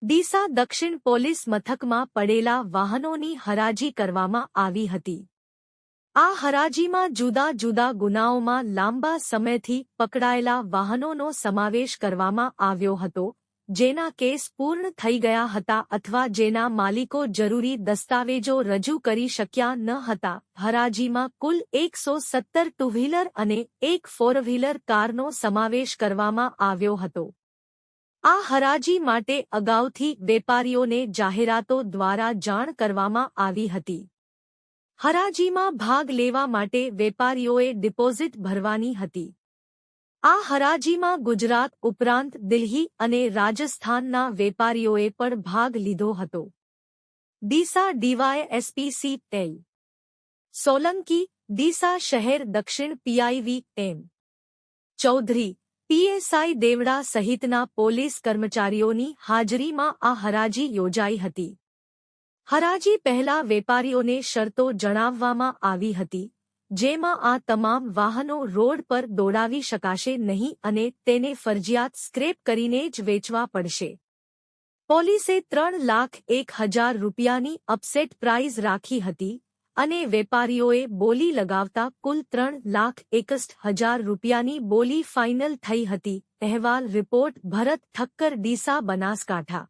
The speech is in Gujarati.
ડીસા દક્ષિણ પોલીસ મથકમાં પડેલા વાહનોની હરાજી કરવામાં આવી હતી। આ હરાજીમાં જુદા જુદા ગુનાઓમાં લાંબા સમયથી પકડાયેલા વાહનોનો સમાવેશ કરવામાં આવ્યો હતો, જેના કેસ પૂર્ણ થઈ ગયા હતા અથવા જેના માલિકો જરૂરી દસ્તાવેજો રજૂ કરી શક્યા ન હતા। હરાજીમાં કુલ 117 ટુ વ્હીલર અને એક ફોર વ્હીલર કારનો સમાવેશ કરવામાં આવ્યો હતો। આ હરાજી માટે અગાઉથી વેપારીઓને જાહેરાતો દ્વારા જાણ કરવામાં આવી હતી। હરાજીમાં ભાગ લેવા માટે વેપારીઓએ ડિપોઝિટ ભરવાની હતી। આ હરાજીમાં ગુજરાત ઉપરાંત દિલ્હી અને રાજસ્થાનના વેપારીઓએ પણ ભાગ લીધો હતો। Deesa DYSP C L Solanki, Deesa શહેર દક્ષિણ પીઆઈવી એમ ચૌધરી, પીએસઆઈ દેવડા સહિતના પોલીસ કર્મચારીઓની હાજરીમાં આ હરાજી યોજાઈ હતી। હરાજી પહેલા વેપારીઓને શરતો જણાવવામાં આવી હતી, જેમાં આ તમામ વાહનો રોડ પર દોડાવી શકાશે નહીં અને તેને ફરજિયાત સ્ક્રેપ કરીને જ વેચવા પડશે। પોલીસે 3,01,000 રૂપિયાની અપસેટ પ્રાઇઝ રાખી હતી અને વેપારીઓએ બોલી લગાવતા કુલ 3,61,000 રૂપિયાની બોલી ફાઇનલ થઈ હતી। અહેવાલ રિપોર્ટ ભરત ઠક્કર, ડીસા, બનાસકાંઠા।